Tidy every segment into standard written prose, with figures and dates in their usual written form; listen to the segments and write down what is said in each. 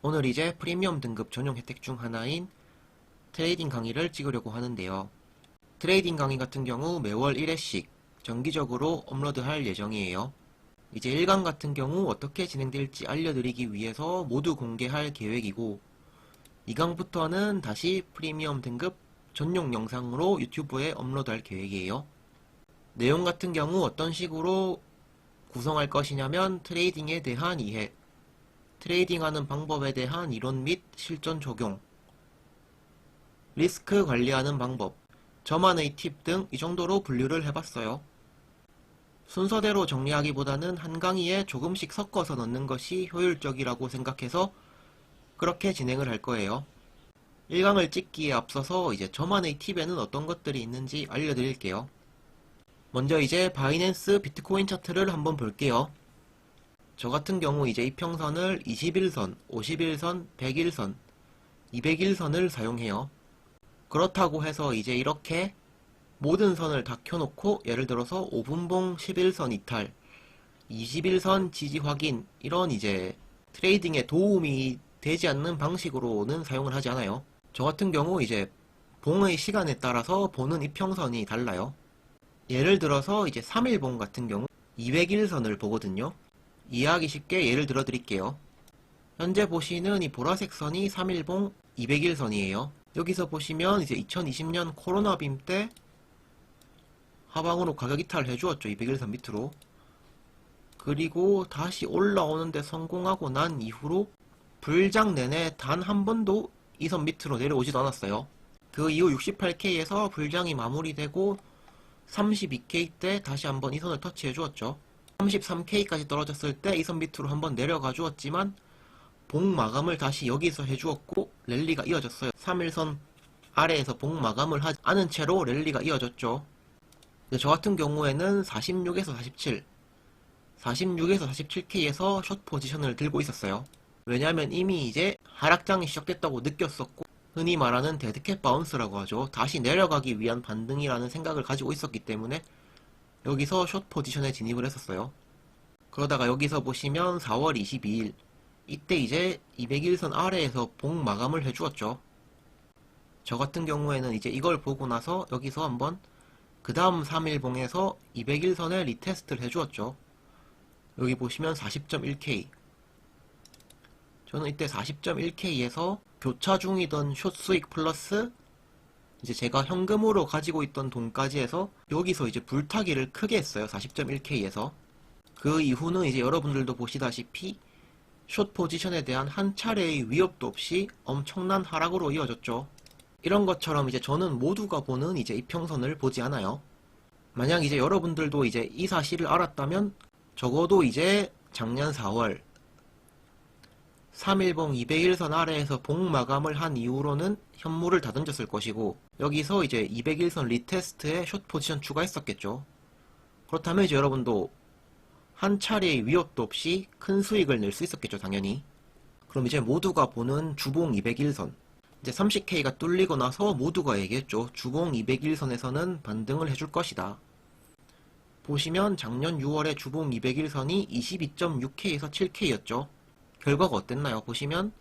오늘 이제 프리미엄 등급 전용 혜택 중 하나인 트레이딩 강의를 찍으려고 하는데요. 트레이딩 강의 같은 경우 매월 1회씩 정기적으로 업로드할 예정이에요. 이제 1강 같은 경우 어떻게 진행될지 알려드리기 위해서 모두 공개할 계획이고, 2강부터는 다시 프리미엄 등급 전용 영상으로 유튜브에 업로드할 계획이에요. 내용 같은 경우 어떤 식으로 구성할 것이냐면 트레이딩에 대한 이해, 트레이딩하는 방법에 대한 이론 및 실전 적용, 리스크 관리하는 방법, 저만의 팁 등 이 정도로 분류를 해봤어요. 순서대로 정리하기보다는 한 강의에 조금씩 섞어서 넣는 것이 효율적이라고 생각해서 그렇게 진행을 할 거예요. 1강을 찍기에 앞서서 이제 저만의 팁에는 어떤 것들이 있는지 알려드릴게요. 먼저 이제 바이낸스 비트코인 차트를 한번 볼게요. 저 같은 경우 이제 이평선을 21선, 51선, 100일선, 200일선을 사용해요. 그렇다고 해서 이제 이렇게 모든 선을 다 켜놓고 예를 들어서 5분봉 11선 이탈, 21선 지지 확인, 이런 이제 트레이딩에 도움이 되지 않는 방식으로는 사용을 하지 않아요. 저 같은 경우 이제 봉의 시간에 따라서 보는 이평선이 달라요. 예를 들어서 이제 3일봉 같은 경우 200일선을 보거든요. 이해하기 쉽게 예를 들어 드릴게요. 현재 보시는 이 보라색 선이 3일봉 200일선이에요. 여기서 보시면 이제 2020년 코로나 빔 때 하방으로 가격 이탈을 해주었죠. 200일선 밑으로. 그리고 다시 올라오는데 성공하고 난 이후로 불장 내내 단 한 번도 이 선 밑으로 내려오지도 않았어요. 그 이후 68K에서 불장이 마무리되고 32K 때 다시 한번 이 선을 터치해 주었죠. 33K까지 떨어졌을 때 이 선 밑으로 한번 내려가 주었지만 봉 마감을 다시 여기서 해주었고 랠리가 이어졌어요. 3일선 아래에서 봉 마감을 하지 않은 채로 랠리가 이어졌죠. 저 같은 경우에는 46에서 47, 46에서 47K에서 숏 포지션을 들고 있었어요. 왜냐하면 이미 이제 하락장이 시작됐다고 느꼈었고, 흔히 말하는 데드캣 바운스라고 하죠. 다시 내려가기 위한 반등이라는 생각을 가지고 있었기 때문에 여기서 숏 포지션에 진입을 했었어요. 그러다가 여기서 보시면 4월 22일 이때 이제 200일선 아래에서 봉 마감을 해주었죠. 저 같은 경우에는 이제 이걸 보고 나서 여기서 한번 그 다음 3일봉에서 200일선에 리테스트를 해주었죠. 여기 보시면 40.1K, 저는 이때 40.1K에서 교차 중이던 숏 수익 플러스 이제 제가 현금으로 가지고 있던 돈까지 해서 여기서 이제 불타기를 크게 했어요. 40.1K에서. 그 이후는 이제 여러분들도 보시다시피 숏 포지션에 대한 한 차례의 위협도 없이 엄청난 하락으로 이어졌죠. 이런 것처럼 이제 저는 모두가 보는 이제 이평선을 보지 않아요. 만약 이제 여러분들도 이제 이 사실을 알았다면 적어도 이제 작년 4월 3일봉 200일선 아래에서 봉 마감을 한 이후로는 현물을 다 던졌을 것이고, 여기서 이제 200일선 리테스트에 숏 포지션 추가했었겠죠. 그렇다면 이제 여러분도 한 차례의 위협도 없이 큰 수익을 낼 수 있었겠죠, 당연히. 그럼 이제 모두가 보는 주봉 200일선, 이제 30K가 뚫리고 나서 모두가 얘기했죠. 주봉 200일선에서는 반등을 해줄 것이다. 보시면 작년 6월에 주봉 200일선이 22.6K에서 7K였죠. 결과가 어땠나요? 보시면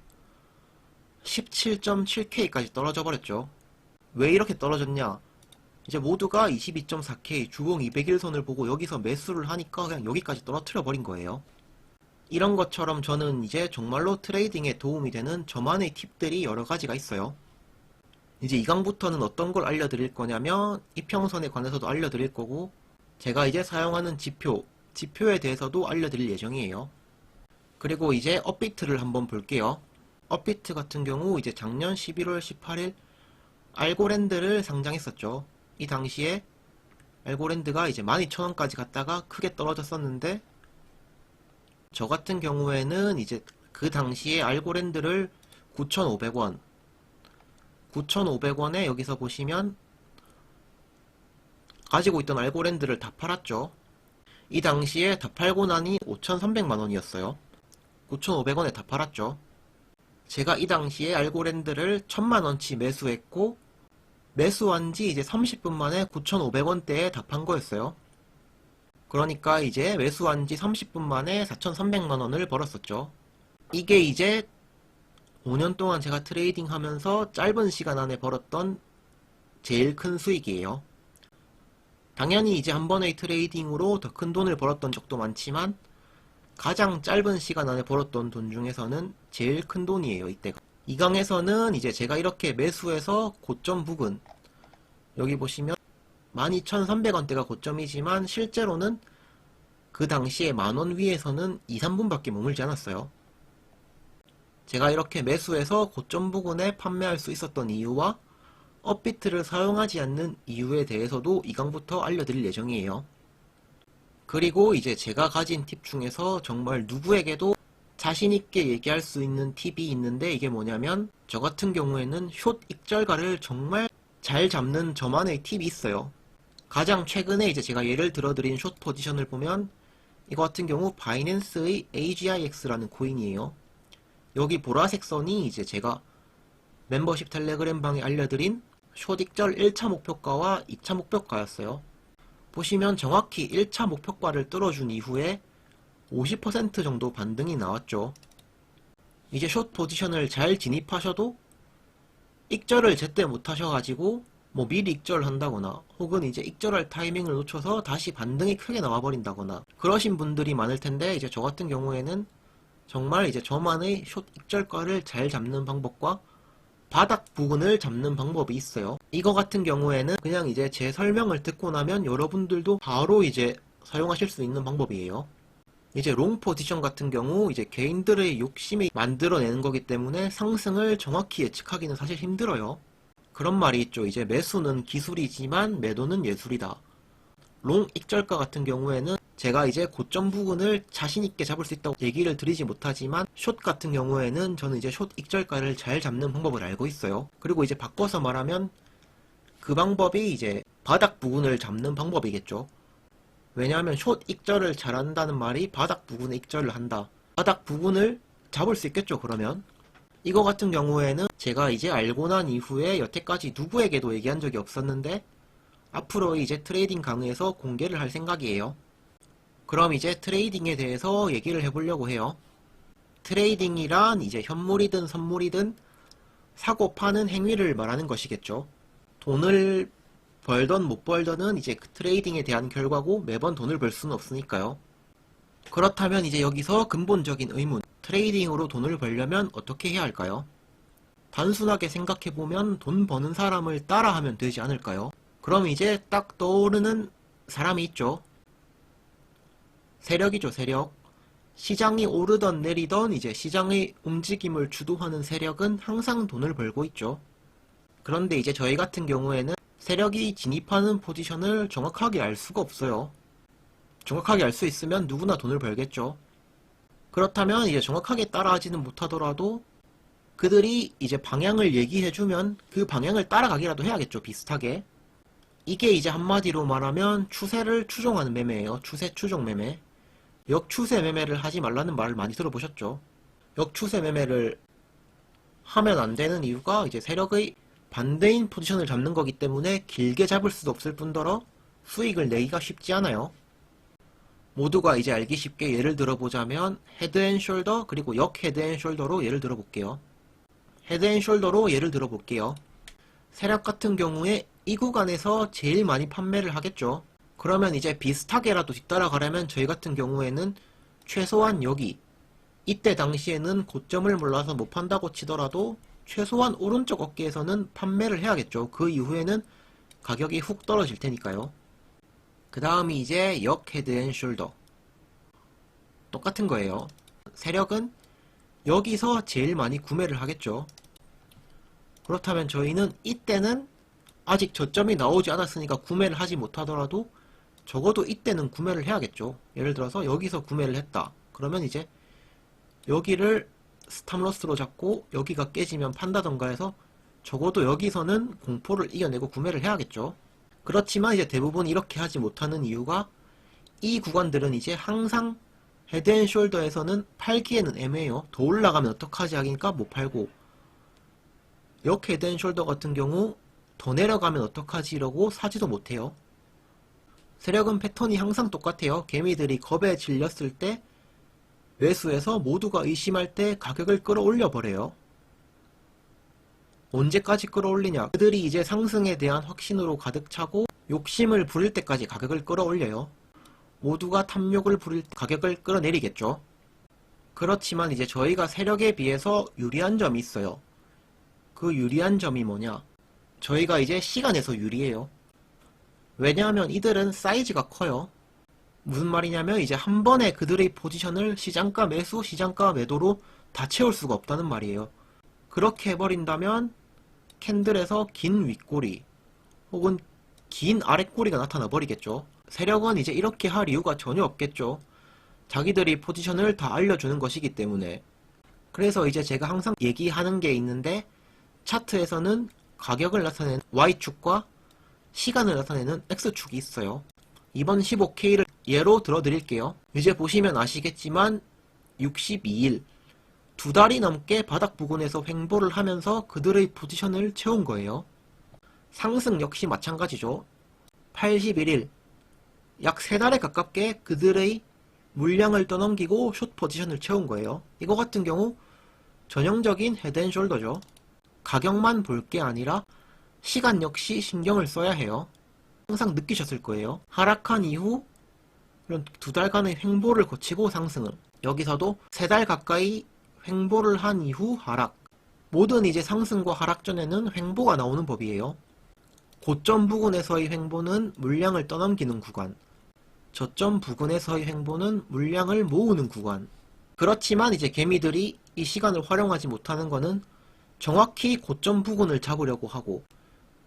17.7K까지 떨어져 버렸죠. 왜 이렇게 떨어졌냐? 이제 모두가 22.4K 주봉 200일선을 보고 여기서 매수를 하니까 그냥 여기까지 떨어뜨려 버린 거예요. 이런 것처럼 저는 이제 정말로 트레이딩에 도움이 되는 저만의 팁들이 여러 가지가 있어요. 이제 2강부터는 어떤 걸 알려드릴 거냐면 이평선에 관해서도 알려드릴 거고, 제가 이제 사용하는 지표에 대해서도 알려드릴 예정이에요. 그리고 이제 업비트를 한번 볼게요. 업비트 같은 경우 이제 작년 11월 18일 알고랜드를 상장했었죠. 이 당시에 알고랜드가 이제 12,000원까지 갔다가 크게 떨어졌었는데, 저 같은 경우에는 이제 그 당시에 알고랜드를 9,500원, 9,500원에 여기서 보시면 가지고 있던 알고랜드를 다 팔았죠. 이 당시에 다 팔고 나니 5,300만원이었어요. 9,500원에 다 팔았죠. 제가 이 당시에 알고랜드를 1,000만원치 매수했고, 매수한 지 이제 30분 만에 9,500원대에 다 판 거였어요. 그러니까 이제 매수한 지 30분 만에 4,300만원을 벌었었죠. 이게 이제 5년 동안 제가 트레이딩 하면서 짧은 시간 안에 벌었던 제일 큰 수익이에요. 당연히 이제 한 번의 트레이딩으로 더 큰 돈을 벌었던 적도 많지만 가장 짧은 시간 안에 벌었던 돈 중에서는 제일 큰 돈이에요, 이때가. 이 강에서는 이제 제가 이렇게 매수해서 고점 부근, 여기 보시면 12,300원대가 고점이지만 실제로는 그 당시에 만원 위에서는 2, 3분밖에 머물지 않았어요. 제가 이렇게 매수해서 고점 부근에 판매할 수 있었던 이유와 업비트를 사용하지 않는 이유에 대해서도 이 강부터 알려드릴 예정이에요. 그리고 이제 제가 가진 팁 중에서 정말 누구에게도 자신있게 얘기할 수 있는 팁이 있는데, 이게 뭐냐면 저 같은 경우에는 숏 익절가를 정말 잘 잡는 저만의 팁이 있어요. 가장 최근에 이제 제가 예를 들어드린 숏 포지션을 보면 이거 같은 경우 바이낸스의 AGIX라는 코인이에요. 여기 보라색 선이 이제 제가 멤버십 텔레그램 방에 알려드린 숏 익절 1차 목표가와 2차 목표가였어요. 보시면 정확히 1차 목표가를 뚫어준 이후에 50% 정도 반등이 나왔죠. 이제 숏 포지션을 잘 진입하셔도 익절을 제때 못하셔가지고 뭐 미리 익절을 한다거나 혹은 이제 익절할 타이밍을 놓쳐서 다시 반등이 크게 나와버린다거나 그러신 분들이 많을 텐데, 이제 저 같은 경우에는 정말 이제 저만의 숏 익절가를 잘 잡는 방법과 바닥 부근을 잡는 방법이 있어요. 이거 같은 경우에는 그냥 이제 제 설명을 듣고 나면 여러분들도 바로 이제 사용하실 수 있는 방법이에요. 이제 롱 포지션 같은 경우 이제 개인들의 욕심이 만들어내는 거기 때문에 상승을 정확히 예측하기는 사실 힘들어요. 그런 말이 있죠. 이제 매수는 기술이지만 매도는 예술이다. 롱 익절가 같은 경우에는 제가 이제 고점 부근을 자신있게 잡을 수 있다고 얘기를 드리지 못하지만 숏 같은 경우에는 저는 이제 숏 익절가를 잘 잡는 방법을 알고 있어요. 그리고 이제 바꿔서 말하면 그 방법이 이제 바닥 부근을 잡는 방법이겠죠. 왜냐하면 숏 익절을 잘한다는 말이 바닥 부근에 익절을 한다. 바닥 부근을 잡을 수 있겠죠, 그러면. 이거 같은 경우에는 제가 이제 알고 난 이후에 여태까지 누구에게도 얘기한 적이 없었는데 앞으로 이제 트레이딩 강의에서 공개를 할 생각이에요. 그럼 이제 트레이딩에 대해서 얘기를 해보려고 해요. 트레이딩이란 이제 현물이든 선물이든 사고 파는 행위를 말하는 것이겠죠. 돈을 벌던 못 벌던은 이제 그 트레이딩에 대한 결과고 매번 돈을 벌 수는 없으니까요. 그렇다면 이제 여기서 근본적인 의문, 트레이딩으로 돈을 벌려면 어떻게 해야 할까요? 단순하게 생각해보면 돈 버는 사람을 따라하면 되지 않을까요? 그럼 이제 딱 떠오르는 사람이 있죠. 세력이죠, 세력. 시장이 오르던 내리던 이제 시장의 움직임을 주도하는 세력은 항상 돈을 벌고 있죠. 그런데 이제 저희 같은 경우에는 세력이 진입하는 포지션을 정확하게 알 수가 없어요. 정확하게 알 수 있으면 누구나 돈을 벌겠죠. 그렇다면 이제 정확하게 따라하지는 못하더라도 그들이 이제 방향을 얘기해주면 그 방향을 따라가기라도 해야겠죠, 비슷하게. 이게 이제 한마디로 말하면 추세를 추종하는 매매예요. 추세 추종 매매. 역추세 매매를 하지 말라는 말을 많이 들어보셨죠. 역추세 매매를 하면 안 되는 이유가 이제 세력의 반대인 포지션을 잡는 거기 때문에 길게 잡을 수도 없을 뿐더러 수익을 내기가 쉽지 않아요. 모두가 이제 알기 쉽게 예를 들어보자면 헤드앤숄더 그리고 역 헤드앤숄더로 예를 들어볼게요. 헤드앤숄더로 예를 들어볼게요. 세력 같은 경우에 이 구간에서 제일 많이 판매를 하겠죠. 그러면 이제 비슷하게라도 뒤따라가려면 저희 같은 경우에는 최소한 여기 이때 당시에는 고점을 몰라서 못 판다고 치더라도 최소한 오른쪽 어깨에서는 판매를 해야겠죠. 그 이후에는 가격이 훅 떨어질 테니까요. 그 다음이 이제 역 헤드앤숄더. 똑같은 거예요. 세력은 여기서 제일 많이 구매를 하겠죠. 그렇다면 저희는 이때는 아직 저점이 나오지 않았으니까 구매를 하지 못하더라도 적어도 이때는 구매를 해야겠죠. 예를 들어서 여기서 구매를 했다. 그러면 이제 여기를 스탑로스로 잡고 여기가 깨지면 판다던가 해서 적어도 여기서는 공포를 이겨내고 구매를 해야겠죠. 그렇지만 이제 대부분 이렇게 하지 못하는 이유가 이 구간들은 이제 항상 헤드앤숄더에서는 팔기에는 애매해요. 더 올라가면 어떡하지 하니까 못 팔고, 역 헤드앤숄더 같은 경우 더 내려가면 어떡하지 이러고 사지도 못해요. 세력은 패턴이 항상 똑같아요. 개미들이 겁에 질렸을 때 매수해서 모두가 의심할 때 가격을 끌어올려 버려요. 언제까지 끌어올리냐? 그들이 이제 상승에 대한 확신으로 가득 차고 욕심을 부릴 때까지 가격을 끌어올려요. 모두가 탐욕을 부릴 때 가격을 끌어내리겠죠. 그렇지만 이제 저희가 세력에 비해서 유리한 점이 있어요. 그 유리한 점이 뭐냐? 저희가 이제 시간에서 유리해요. 왜냐하면 이들은 사이즈가 커요. 무슨 말이냐면 이제 한 번에 그들의 포지션을 시장가 매수, 시장가 매도로 다 채울 수가 없다는 말이에요. 그렇게 해버린다면 캔들에서 긴 윗꼬리 혹은 긴 아랫꼬리가 나타나 버리겠죠. 세력은 이제 이렇게 할 이유가 전혀 없겠죠. 자기들이 포지션을 다 알려주는 것이기 때문에. 그래서 이제 제가 항상 얘기하는 게 있는데, 차트에서는 가격을 나타내는 Y축과 시간을 나타내는 X축이 있어요. 이번 15K를 예로 들어 드릴게요. 이제 보시면 아시겠지만 62일, 2달이 넘게 바닥 부근에서 횡보를 하면서 그들의 포지션을 채운 거예요. 상승 역시 마찬가지죠. 81일, 약 3달에 가깝게 그들의 물량을 떠넘기고 숏 포지션을 채운 거예요. 이거 같은 경우 전형적인 헤드앤숄더죠. 가격만 볼 게 아니라 시간 역시 신경을 써야 해요. 항상 느끼셨을 거예요. 하락한 이후 이런 2달간의 횡보를 거치고 상승을, 여기서도 3달 가까이 횡보를 한 이후 하락. 모든 이제 상승과 하락 전에는 횡보가 나오는 법이에요. 고점 부근에서의 횡보는 물량을 떠넘기는 구간, 저점 부근에서의 횡보는 물량을 모으는 구간. 그렇지만 이제 개미들이 이 시간을 활용하지 못하는 거는 정확히 고점 부근을 잡으려고 하고,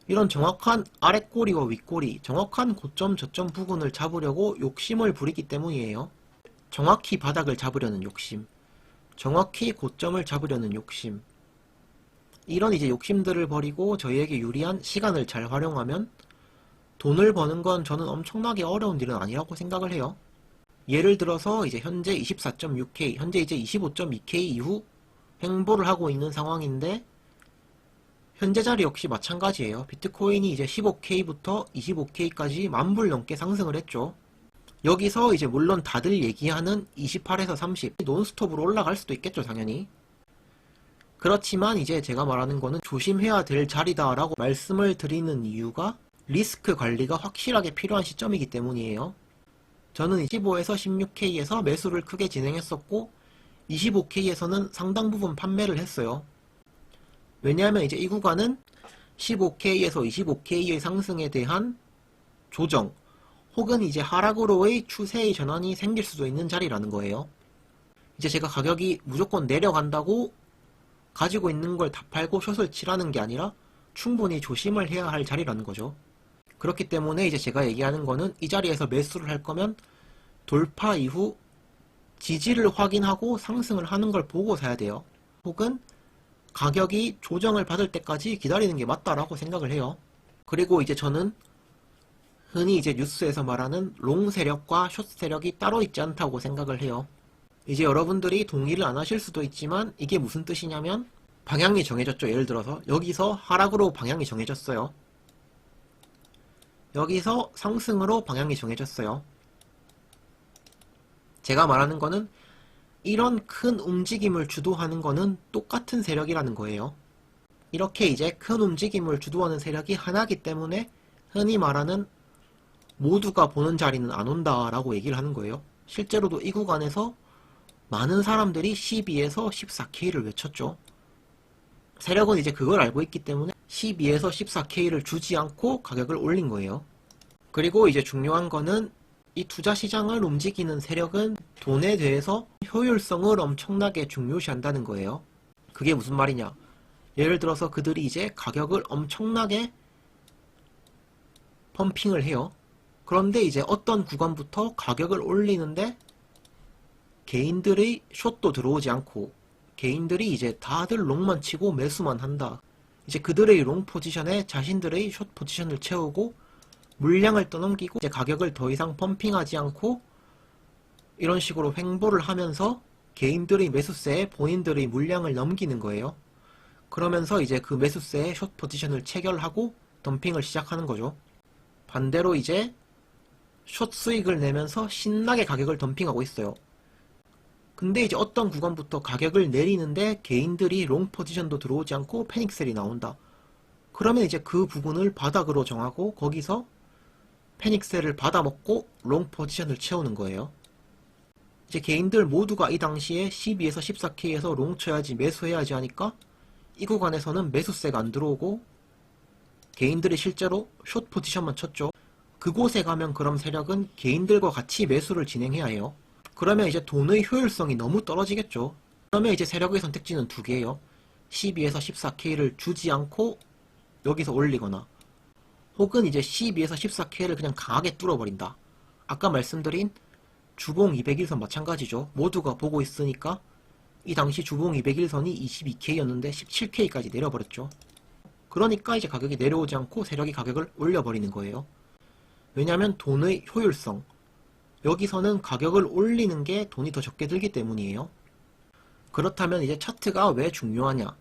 이런 정확한 아랫꼬리와 윗꼬리, 정확한 고점 저점 부근을 잡으려고 욕심을 부리기 때문이에요. 정확히 바닥을 잡으려는 욕심, 정확히 고점을 잡으려는 욕심. 이런 이제 욕심들을 버리고 저희에게 유리한 시간을 잘 활용하면 돈을 버는 건 저는 엄청나게 어려운 일은 아니라고 생각을 해요. 예를 들어서 이제 현재 24.6K, 현재 이제 25.2K 이후 횡보를 하고 있는 상황인데, 현재 자리 역시 마찬가지예요. 비트코인이 이제 15K부터 25K까지 10,000불 넘게 상승을 했죠. 여기서 이제 물론 다들 얘기하는 28에서 30 논스톱으로 올라갈 수도 있겠죠, 당연히. 그렇지만 이제 제가 말하는 거는 조심해야 될 자리다라고 말씀을 드리는 이유가 리스크 관리가 확실하게 필요한 시점이기 때문이에요. 저는 15에서 16K에서 매수를 크게 진행했었고 25K에서는 상당 부분 판매를 했어요. 왜냐하면 이제 이 구간은 15K에서 25K의 상승에 대한 조정 혹은 이제 하락으로의 추세의 전환이 생길 수도 있는 자리라는 거예요. 이제 제가 가격이 무조건 내려간다고 가지고 있는 걸 다 팔고 숏을 치라는 게 아니라 충분히 조심을 해야 할 자리라는 거죠. 그렇기 때문에 이제 제가 얘기하는 거는 이 자리에서 매수를 할 거면 돌파 이후 지지를 확인하고 상승을 하는 걸 보고 사야 돼요. 혹은 가격이 조정을 받을 때까지 기다리는 게 맞다라고 생각을 해요. 그리고 이제 저는 흔히 이제 뉴스에서 말하는 롱 세력과 숏 세력이 따로 있지 않다고 생각을 해요. 이제 여러분들이 동의를 안 하실 수도 있지만 이게 무슨 뜻이냐면 방향이 정해졌죠. 예를 들어서 여기서 하락으로 방향이 정해졌어요. 여기서 상승으로 방향이 정해졌어요. 제가 말하는 거는 이런 큰 움직임을 주도하는 거는 똑같은 세력이라는 거예요. 이렇게 이제 큰 움직임을 주도하는 세력이 하나이기 때문에 흔히 말하는 모두가 보는 자리는 안 온다라고 얘기를 하는 거예요. 실제로도 이 구간에서 많은 사람들이 12에서 14K를 외쳤죠. 세력은 이제 그걸 알고 있기 때문에 12에서 14K를 주지 않고 가격을 올린 거예요. 그리고 이제 중요한 거는 이 투자 시장을 움직이는 세력은 돈에 대해서 효율성을 엄청나게 중요시한다는 거예요. 그게 무슨 말이냐? 예를 들어서 그들이 이제 가격을 엄청나게 펌핑을 해요. 그런데 이제 어떤 구간부터 가격을 올리는데 개인들의 숏도 들어오지 않고 개인들이 이제 다들 롱만 치고 매수만 한다. 이제 그들의 롱 포지션에 자신들의 숏 포지션을 채우고 물량을 떠넘기고 이제 가격을 더 이상 펌핑하지 않고 이런 식으로 횡보를 하면서 개인들의 매수세에 본인들의 물량을 넘기는 거예요. 그러면서 이제 그 매수세에 숏 포지션을 체결하고 덤핑을 시작하는 거죠. 반대로 이제 숏 수익을 내면서 신나게 가격을 덤핑하고 있어요. 근데 이제 어떤 구간부터 가격을 내리는데 개인들이 롱 포지션도 들어오지 않고 패닉셀이 나온다. 그러면 이제 그 부분을 바닥으로 정하고 거기서 패닉셀을 받아먹고 롱 포지션을 채우는 거예요. 이제 개인들 모두가 이 당시에 12에서 14K에서 롱 쳐야지 매수해야지 하니까 이 구간에서는 매수세가 안 들어오고 개인들이 실제로 숏 포지션만 쳤죠. 그곳에 가면 그럼 세력은 개인들과 같이 매수를 진행해야 해요. 그러면 이제 돈의 효율성이 너무 떨어지겠죠. 그러면 이제 세력의 선택지는 두 개예요. 12에서 14K를 주지 않고 여기서 올리거나 혹은 이제 12에서 14K를 그냥 강하게 뚫어버린다. 아까 말씀드린 주봉 200일선 마찬가지죠. 모두가 보고 있으니까 이 당시 주봉 200일선이 22K였는데 17K까지 내려버렸죠. 그러니까 이제 가격이 내려오지 않고 세력이 가격을 올려버리는 거예요. 왜냐하면 돈의 효율성, 여기서는 가격을 올리는 게 돈이 더 적게 들기 때문이에요. 그렇다면 이제 차트가 왜 중요하냐?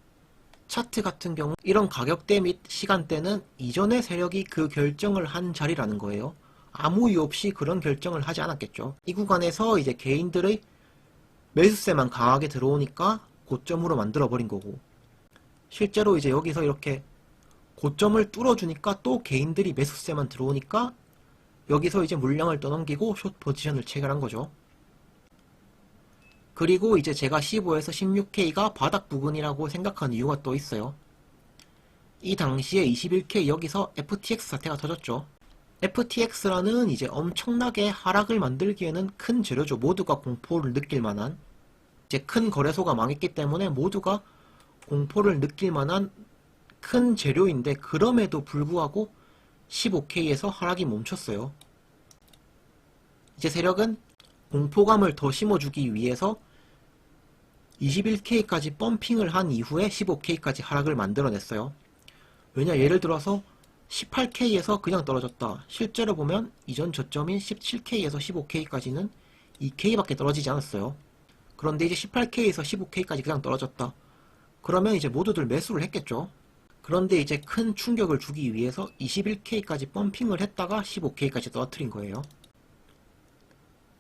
차트 같은 경우 이런 가격대 및 시간대는 이전의 세력이 그 결정을 한 자리라는 거예요. 아무 이유 없이 그런 결정을 하지 않았겠죠. 이 구간에서 이제 개인들의 매수세만 강하게 들어오니까 고점으로 만들어버린 거고, 실제로 이제 여기서 이렇게 고점을 뚫어주니까 또 개인들이 매수세만 들어오니까 여기서 이제 물량을 떠넘기고 숏 포지션을 체결한 거죠. 그리고 이제 제가 15에서 16K가 바닥 부근이라고 생각한 이유가 또 있어요. 이 당시에 21K 여기서 FTX 사태가 터졌죠. FTX라는 이제 엄청나게 하락을 만들기에는 큰 재료죠. 모두가 공포를 느낄 만한, 이제 큰 거래소가 망했기 때문에 모두가 공포를 느낄 만한 큰 재료인데, 그럼에도 불구하고 15K에서 하락이 멈췄어요. 이제 세력은 공포감을 더 심어주기 위해서 21K까지 펌핑을 한 이후에 15K까지 하락을 만들어냈어요. 왜냐, 예를 들어서 18K에서 그냥 떨어졌다. 실제로 보면 이전 저점인 17K에서 15K까지는 2K밖에 떨어지지 않았어요. 그런데 이제 18K에서 15K까지 그냥 떨어졌다. 그러면 이제 모두들 매수를 했겠죠. 그런데 이제 큰 충격을 주기 위해서 21K까지 펌핑을 했다가 15K까지 떨어뜨린 거예요.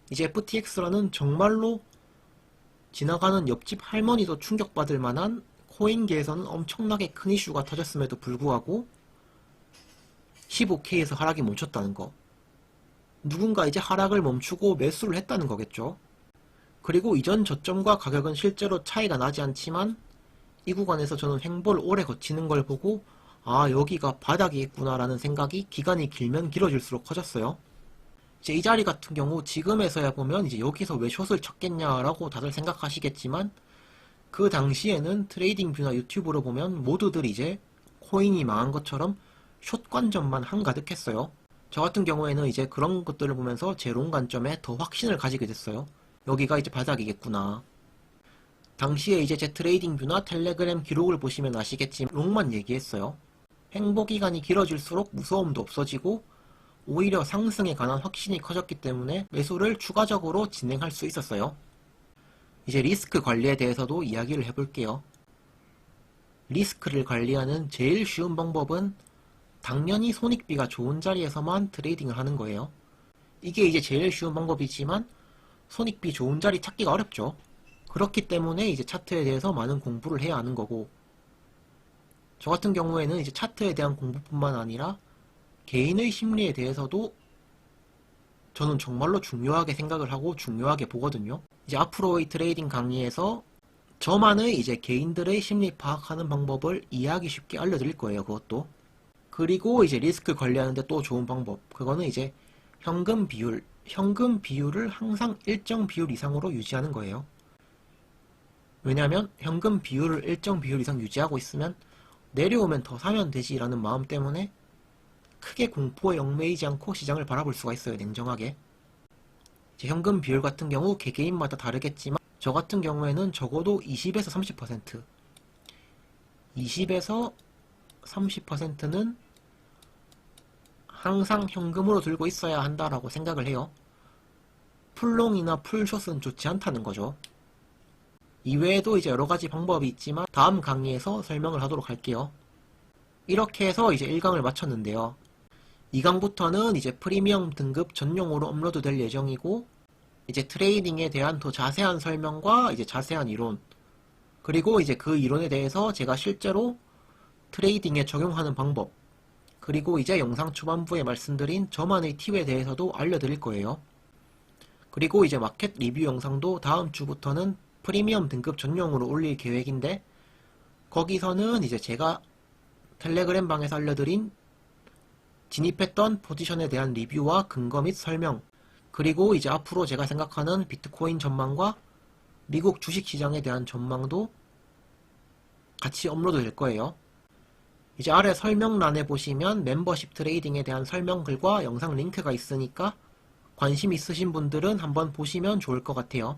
이제 FTX라는 정말로 지나가는 옆집 할머니도 충격받을 만한 코인계에서는 엄청나게 큰 이슈가 터졌음에도 불구하고 15K에서 하락이 멈췄다는 거. 누군가 이제 하락을 멈추고 매수를 했다는 거겠죠. 그리고 이전 저점과 가격은 실제로 차이가 나지 않지만 이 구간에서 저는 횡보를 오래 거치는 걸 보고, 아, 여기가 바닥이겠구나 라는 생각이 기간이 길면 길어질수록 커졌어요. 이제 이 자리 같은 경우 지금에서야 보면 이제 여기서 왜 숏을 쳤겠냐라고 다들 생각하시겠지만, 그 당시에는 트레이딩 뷰나 유튜브로 보면 모두들 이제 코인이 망한 것처럼 숏 관점만 한가득했어요. 저 같은 경우에는 이제 그런 것들을 보면서 제 롱 관점에 더 확신을 가지게 됐어요. 여기가 이제 바닥이겠구나. 당시에 이제 제 트레이딩 뷰나 텔레그램 기록을 보시면 아시겠지만 롱만 얘기했어요. 횡보 기간이 길어질수록 무서움도 없어지고 오히려 상승에 관한 확신이 커졌기 때문에 매수를 추가적으로 진행할 수 있었어요. 이제 리스크 관리에 대해서도 이야기를 해볼게요. 리스크를 관리하는 제일 쉬운 방법은 당연히 손익비가 좋은 자리에서만 트레이딩을 하는 거예요. 이게 이제 제일 쉬운 방법이지만 손익비 좋은 자리 찾기가 어렵죠. 그렇기 때문에 이제 차트에 대해서 많은 공부를 해야 하는 거고, 저 같은 경우에는 이제 차트에 대한 공부뿐만 아니라 개인의 심리에 대해서도 저는 정말로 중요하게 생각을 하고 중요하게 보거든요. 이제 앞으로의 트레이딩 강의에서 저만의 이제 개인들의 심리 파악하는 방법을 이해하기 쉽게 알려드릴 거예요. 그것도. 그리고 이제 리스크 관리하는데 또 좋은 방법, 그거는 이제 현금 비율을 항상 일정 비율 이상으로 유지하는 거예요. 왜냐하면 현금 비율을 일정 비율 이상 유지하고 있으면 내려오면 더 사면 되지라는 마음 때문에 크게 공포에 얽매이지 않고 시장을 바라볼 수가 있어요. 냉정하게. 이제 현금 비율 같은 경우 개개인마다 다르겠지만 저 같은 경우에는 적어도 20에서 30%, 20에서 30%는 항상 현금으로 들고 있어야 한다라고 생각을 해요. 풀롱이나 풀숏은 좋지 않다는 거죠. 이외에도 이제 여러가지 방법이 있지만 다음 강의에서 설명을 하도록 할게요. 이렇게 해서 이제 1강을 마쳤는데요. 2강부터는 이제 프리미엄 등급 전용으로 업로드 될 예정이고, 이제 트레이딩에 대한 더 자세한 설명과 이제 자세한 이론, 그리고 이제 그 이론에 대해서 제가 실제로 트레이딩에 적용하는 방법, 그리고 이제 영상 초반부에 말씀드린 저만의 팁에 대해서도 알려드릴 거예요. 그리고 이제 마켓 리뷰 영상도 다음 주부터는 프리미엄 등급 전용으로 올릴 계획인데, 거기서는 이제 제가 텔레그램 방에서 알려드린 진입했던 포지션에 대한 리뷰와 근거 및 설명, 그리고 이제 앞으로 제가 생각하는 비트코인 전망과 미국 주식시장에 대한 전망도 같이 업로드 될 거예요. 이제 아래 설명란에 보시면 멤버십 트레이딩에 대한 설명글과 영상 링크가 있으니까 관심 있으신 분들은 한번 보시면 좋을 것 같아요.